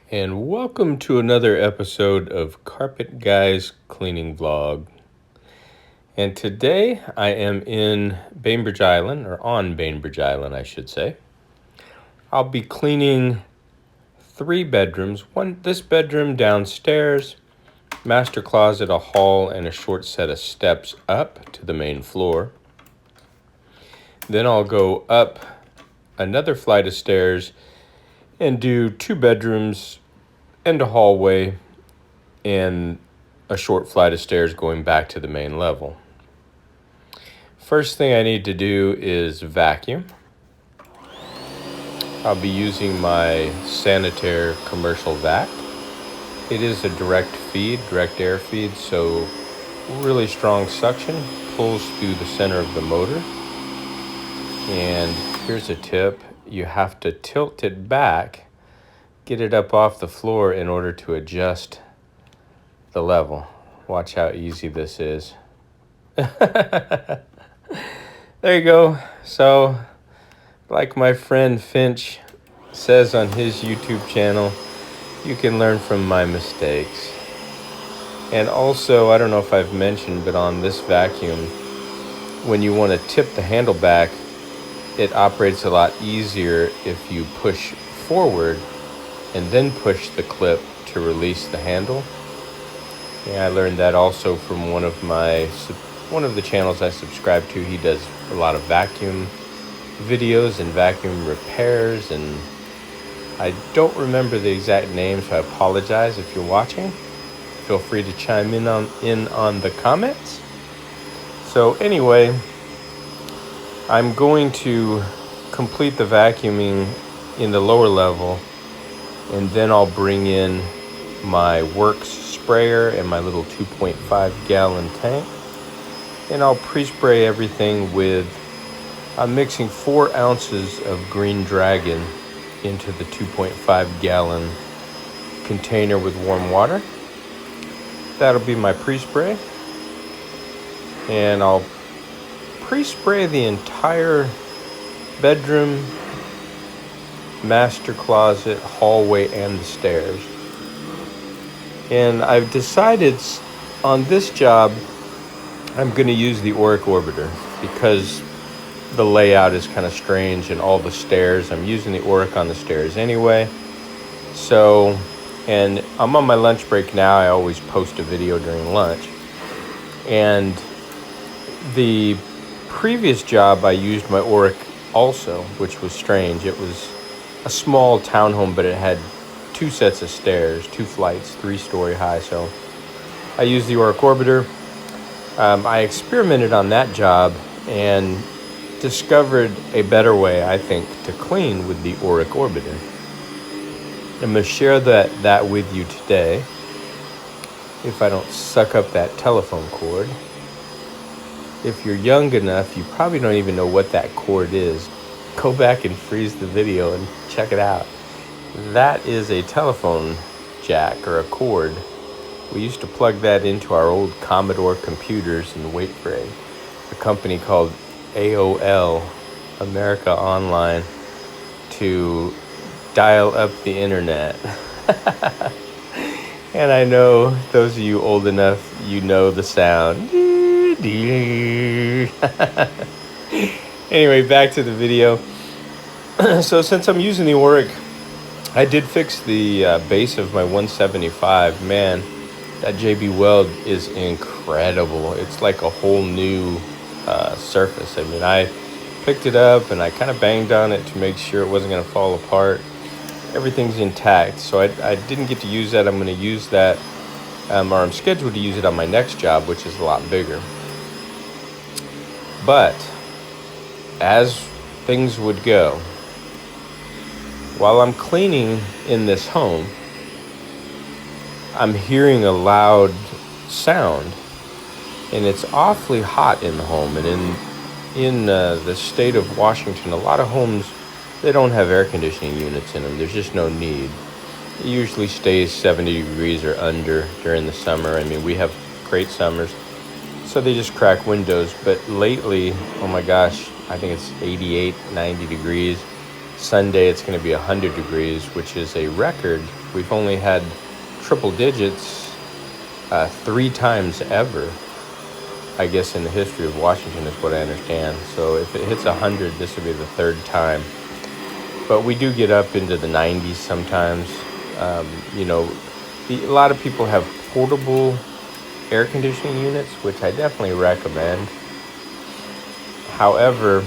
And welcome to another episode of Carpet Guys Cleaning Vlog. And today I am in Bainbridge Island, or on Bainbridge Island, I should say. I'll be cleaning 3 bedrooms. This bedroom downstairs, master closet, a hall, and a short set of steps up to the main floor. Then I'll go up another flight of stairs and do 2 bedrooms and a hallway and a short flight of stairs going back to the main level. First thing I need to do is vacuum. I'll be using my Sanitaire commercial vac. It is a direct air feed, so really strong suction, pulls through the center of the motor. And here's a tip, you have to tilt it back, get it up off the floor in order to adjust the level. Watch how easy this is. There you go. So, like my friend Finch says on his YouTube channel, you can learn from my mistakes. And also, I don't know if I've mentioned, but on this vacuum, when you want to tip the handle back, it operates a lot easier if you push forward and then push the clip to release the handle. Yeah, I learned that also from one of the channels I subscribe to. He does a lot of vacuum videos and vacuum repairs, and I don't remember the exact name, so I apologize if you're watching. Feel free to chime in on the comments. So anyway, I'm going to complete the vacuuming in the lower level, and then I'll bring in my Works sprayer and my little 2.5 gallon tank, and I'll pre-spray everything with, I'm mixing 4 ounces of Green Dragon into the 2.5 gallon container with warm water. That'll be my pre-spray, and I'll pre-spray the entire bedroom, master closet, hallway, and the stairs. And I've decided on this job I'm going to use the Oreck orbiter because the layout is kind of strange, and all the stairs, I'm using the Oreck on the stairs anyway. So, and I'm on my lunch break now. I always post a video during lunch. And the previous job I used my Oreck also, which was strange. It was a small townhome, but it had 2 sets of stairs, 2 flights, 3-story high. So I used the Oreck orbiter. I experimented on that job and discovered a better way, I think, to clean with the Oreck orbiter. I'm going to share that with you today, if I don't suck up that telephone cord. If you're young enough, you probably don't even know what that cord is. Go back and freeze the video and check it out. That is a telephone jack, or a cord. We used to plug that into our old Commodore computers and wait for a company called AOL, America Online, to dial up the internet. And I know those of you old enough, you know the sound. Anyway, back to the video. So since I'm using the Oreck, I did fix the base of my 175. Man, that JB Weld is incredible. It's like a whole new surface. I mean, I picked it up and I kind of banged on it to make sure it wasn't going to fall apart. Everything's intact, so I didn't get to use that. I'm going to use that, or I'm scheduled to use it on my next job, which is a lot bigger. But as things would go, while I'm cleaning in this home, I'm hearing a loud sound, and it's awfully hot in the home. And in the state of Washington, a lot of homes, they don't have air conditioning units in them. There's just no need. It usually stays 70 degrees or under during the summer. I mean, we have great summers, so they just crack windows. But lately, oh my gosh, I think it's 88, 90 degrees. Sunday it's going to be 100 degrees, which is a record. We've only had triple digits 3 times ever, I guess, in the history of Washington, is what I understand. So if it hits 100, this will be the 3rd time. But we do get up into the 90s sometimes. A lot of people have portable air conditioning units, which I definitely recommend. However,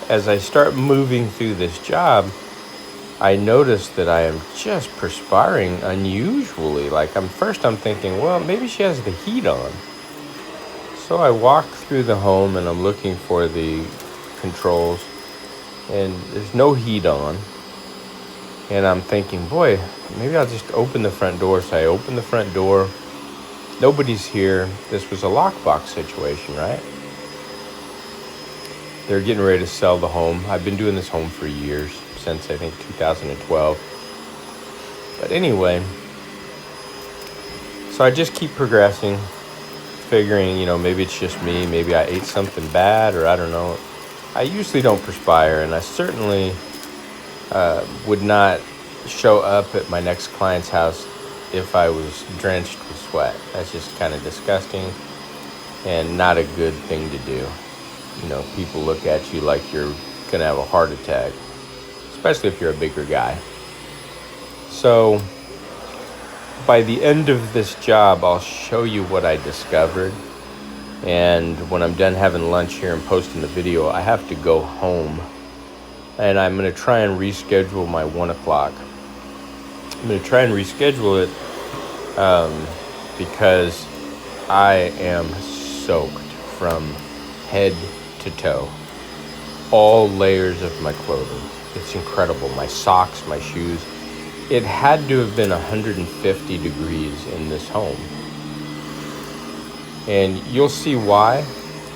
as I start moving through this job, I notice that I am just perspiring unusually. Like, I'm thinking, well, maybe she has the heat on. So I walk through the home and I'm looking for the controls, and there's no heat on. And I'm thinking, boy, maybe I'll just open the front door. So I open the front door. Nobody's here. This was a lockbox situation, right? They're getting ready to sell the home. I've been doing this home for years, since I think 2012. But anyway, so I just keep progressing, figuring, maybe it's just me. Maybe I ate something bad, or I don't know. I usually don't perspire, and I certainly would not show up at my next client's house if I was drenched with sweat. That's just kind of disgusting and not a good thing to do. People look at you like you're going to have a heart attack, especially if you're a bigger guy. So by the end of this job, I'll show you what I discovered. And when I'm done having lunch here and posting the video, I have to go home. And I'm going to try and reschedule my 1 o'clock. I'm going to try and reschedule it because I am soaked from head to toe. All layers of my clothing. It's incredible. My socks, my shoes. It had to have been 150 degrees in this home. And you'll see why.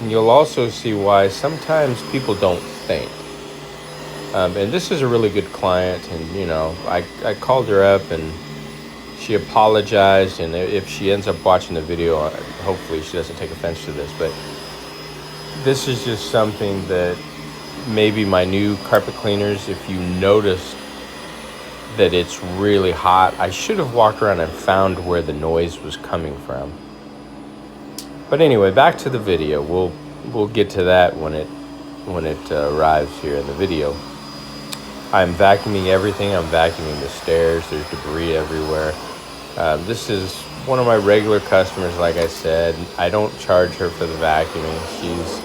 And you'll also see why sometimes people don't think. And this is a really good client. And, I called her up and she apologized. And if she ends up watching the video, hopefully she doesn't take offense to this. But this is just something that maybe my new carpet cleaners, if you noticed that it's really hot, I should have walked around and found where the noise was coming from. But anyway, back to the video. We'll get to that when it arrives here in the video. I'm vacuuming everything. I'm vacuuming the stairs. There's debris everywhere. This is one of my regular customers, like I said. I don't charge her for the vacuuming. She's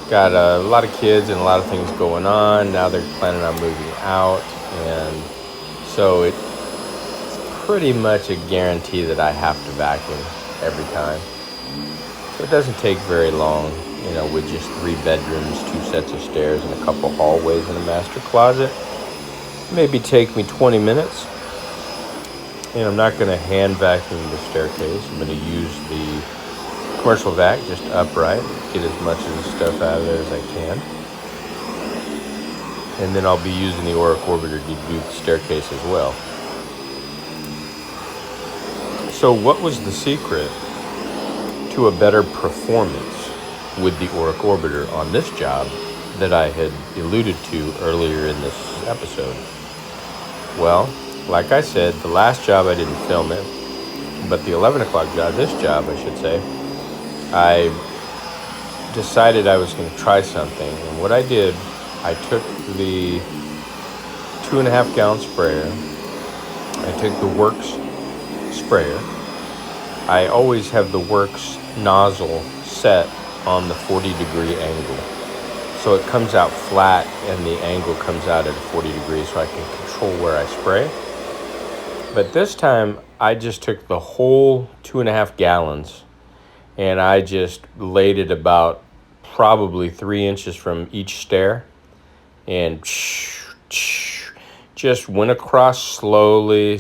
got a lot of kids and a lot of things going on. Now they're planning on moving out. And so it's pretty much a guarantee that I have to vacuum every time. So it doesn't take very long, with just 3 bedrooms, 2 sets of stairs, and a couple hallways and a master closet. Maybe take me 20 minutes. And I'm not going to hand vacuum the staircase. I'm going to use the commercial vac, just upright, get as much of the stuff out of there as I can. And then I'll be using the Oreck Orbiter to do the staircase as well. So what was the secret to a better performance with the Oreck Orbiter on this job that I had alluded to earlier in this episode? Well, like I said, the last job I didn't film it, but the 11 o'clock job, this job I should say, I decided I was going to try something. And what I did, I took the 2.5 gallon sprayer, I took the Works sprayer. I always have the Works nozzle set on the 40-degree angle. So it comes out flat and the angle comes out at 40 degrees so I can control where I spray. But this time I just took the whole 2.5 gallons and I just laid it about probably 3 inches from each stair and just went across slowly,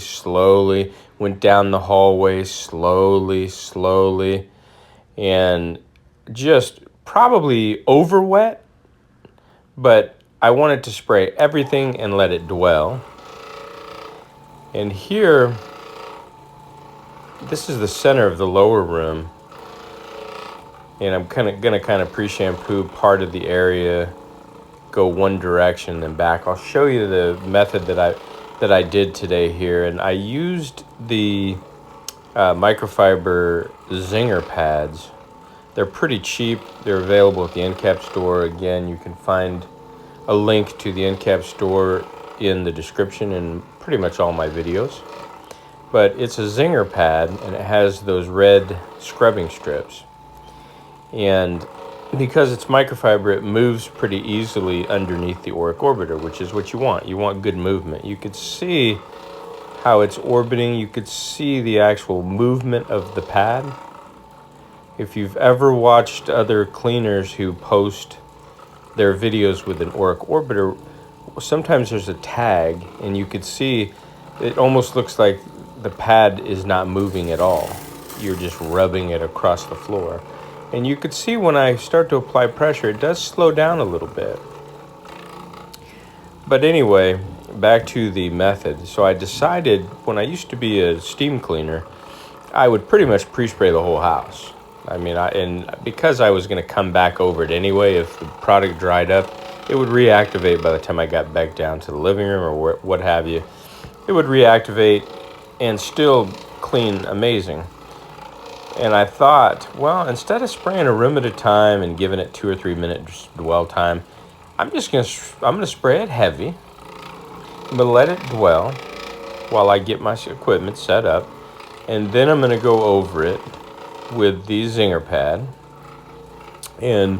went down the hallway slowly, and just probably over wet, but I wanted to spray everything and let it dwell. And here, this is the center of the lower room, and I'm gonna pre-shampoo part of the area go one direction then back. I'll show you the method that I did today here, and I used the microfiber zinger pads. They're pretty cheap. They're available at the Encapstore. Again, you can find a link to the Encapstore in the description in pretty much all my videos. But it's a zinger pad, and it has those red scrubbing strips. And because it's microfiber, it moves pretty easily underneath the Oreck orbiter, which is what you want. You want good movement. You could see how it's orbiting. You could see the actual movement of the pad. If you've ever watched other cleaners who post their videos with an Oreck orbiter, sometimes there's a tag, and you could see it almost looks like the pad is not moving at all. You're just rubbing it across the floor. And you could see when I start to apply pressure, it does slow down a little bit. But anyway, back to the method. So I decided, when I used to be a steam cleaner, I would pretty much pre-spray the whole house. I mean, and because I was going to come back over it anyway, if the product dried up, it would reactivate by the time I got back down to the living room or what have you. It would reactivate and still clean amazing. And I thought, well, instead of spraying a room at a time and giving it 2 or 3 minutes dwell time, I'm gonna spray it heavy. I'm gonna let it dwell while I get my equipment set up, and then I'm gonna go over it with the zinger pad. And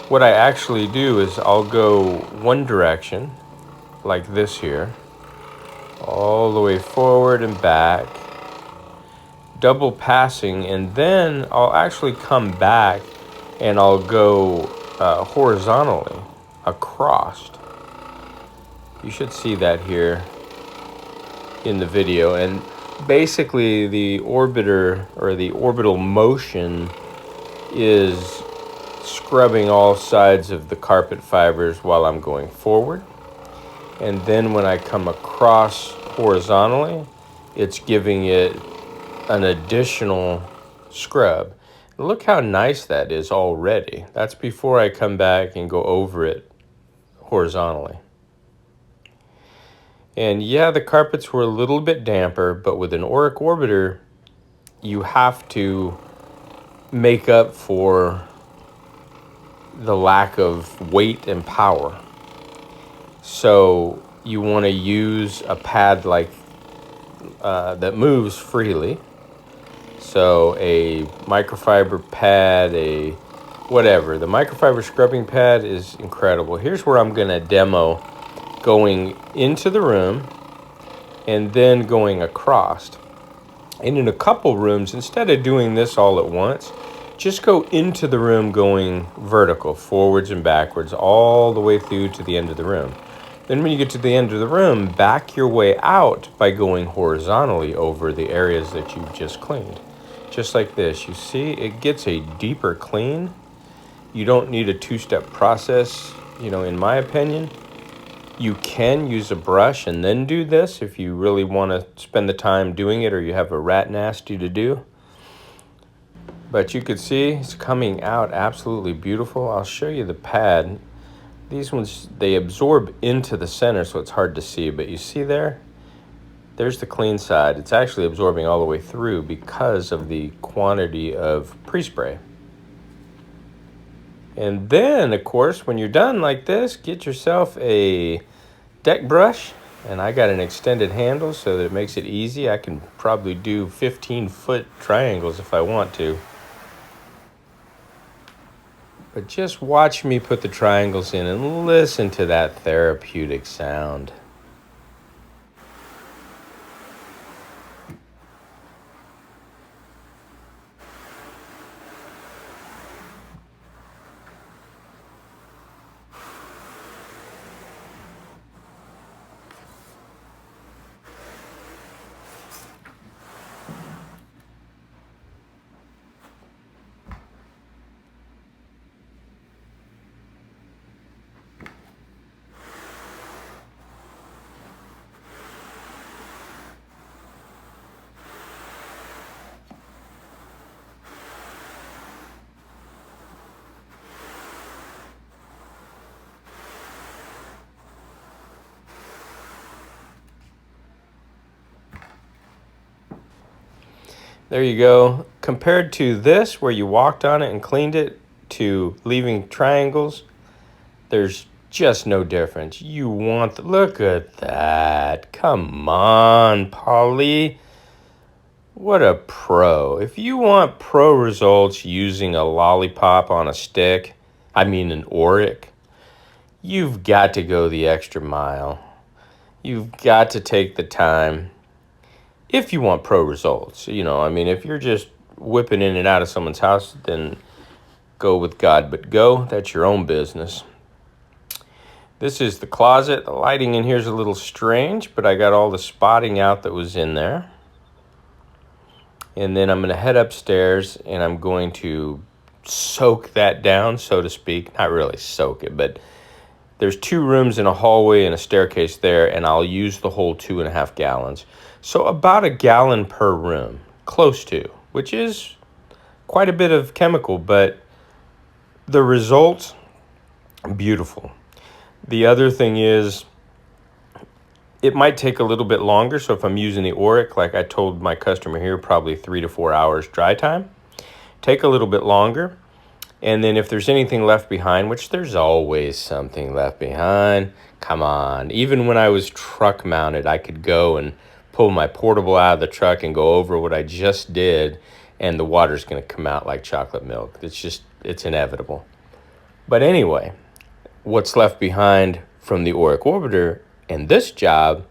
what I actually do is I'll go one direction, like this here, all the way forward and back, double passing, and then I'll actually come back and I'll go horizontally across. You should see that here in the video. And basically the orbiter, or the orbital motion, is scrubbing all sides of the carpet fibers while I'm going forward. And then when I come across horizontally, it's giving it an additional scrub. Look how nice that is already. That's before I come back and go over it horizontally. And yeah, the carpets were a little bit damper, but with an Oreck orbiter, you have to make up for the lack of weight and power. So you want to use a pad like that moves freely. So a microfiber pad, a whatever. The microfiber scrubbing pad is incredible. Here's where I'm going to demo going into the room and then going across. And in a couple rooms, instead of doing this all at once, just go into the room going vertical, forwards and backwards, all the way through to the end of the room. Then when you get to the end of the room, back your way out by going horizontally over the areas that you've just cleaned. Just like this. You see, it gets a deeper clean. You don't need a two-step process, in my opinion. You can use a brush and then do this if you really want to spend the time doing it, or you have a rat nasty to do. But you could see it's coming out absolutely beautiful. I'll show you the pad. These ones, they absorb into the center, so it's hard to see. But you see there? There's the clean side. It's actually absorbing all the way through because of the quantity of pre-spray. And then, of course, when you're done like this, get yourself a deck brush. And I got an extended handle so that it makes it easy. I can probably do 15-foot triangles if I want to. But just watch me put the triangles in and listen to that therapeutic sound. There you go. Compared to this, where you walked on it and cleaned it, to leaving triangles, there's just no difference. You want look at that. Come on, Polly. What a pro. If you want pro results using a lollipop on a stick, I mean an Oreck, you've got to go the extra mile. You've got to take the time. If you want pro results, if you're just whipping in and out of someone's house, then go with God. But go, that's your own business. This is the closet. The lighting in here is a little strange, but I got all the spotting out that was in there. And then I'm going to head upstairs and I'm going to soak that down, so to speak. Not really soak it, but there's 2 rooms and a hallway and a staircase there, and I'll use the whole 2.5 gallons. So about a gallon per room, close to, which is quite a bit of chemical, but the results, beautiful. The other thing is, it might take a little bit longer. So if I'm using the Oreck, like I told my customer here, probably 3 to 4 hours dry time. Take a little bit longer. And then if there's anything left behind, which there's always something left behind, come on. Even when I was truck mounted, I could go and pull my portable out of the truck and go over what I just did, and the water's going to come out like chocolate milk. It's inevitable. But anyway, what's left behind from the Oreck Orbiter and this job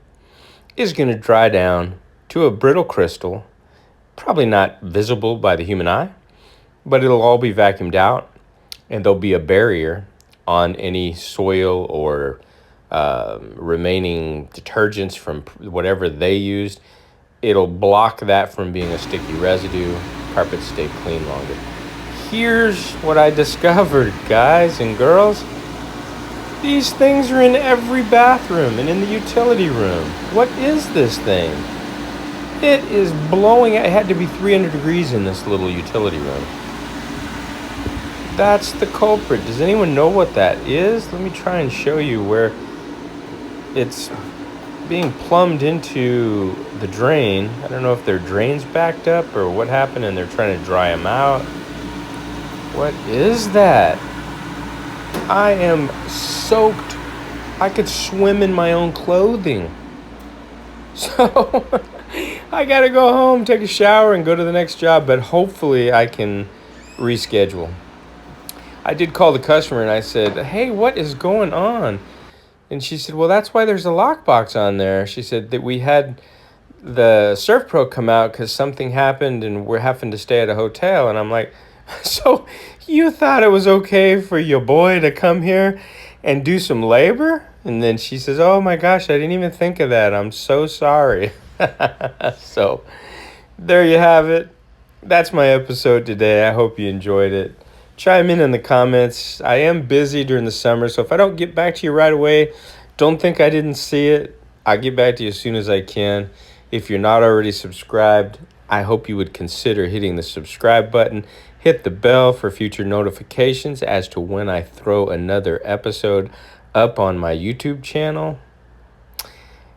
is going to dry down to a brittle crystal, probably not visible by the human eye, but it'll all be vacuumed out, and there'll be a barrier on any soil or remaining detergents from whatever they used. It'll block that from being a sticky residue. Carpets stay clean longer. Here's what I discovered, guys and girls. These things are in every bathroom and in the utility room. What is this thing? It is blowing. It had to be 300 degrees in this little utility room. That's the culprit. Does anyone know what that is? Let me try and show you where it's being plumbed into the drain. I don't know if their drain's backed up or what happened and they're trying to dry them out. What is that? I am soaked. I could swim in my own clothing. So I gotta go home, take a shower, and go to the next job, but hopefully I can reschedule. I did call the customer and I said, hey, what is going on? And she said, well, that's why there's a lockbox on there. She said that we had the Surf Pro come out because something happened and we're having to stay at a hotel. And I'm like, so you thought it was okay for your boy to come here and do some labor? And then she says, oh my gosh, I didn't even think of that. I'm so sorry. So there you have it. That's my episode today. I hope you enjoyed it. Chime in the comments. I am busy during the summer, so if I don't get back to you right away, don't think I didn't see it. I'll get back to you as soon as I can. If you're not already subscribed, I hope you would consider hitting the subscribe button. Hit the bell for future notifications as to when I throw another episode up on my YouTube channel.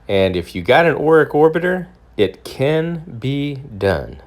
And if you got an Oreck Orbiter, it can be done.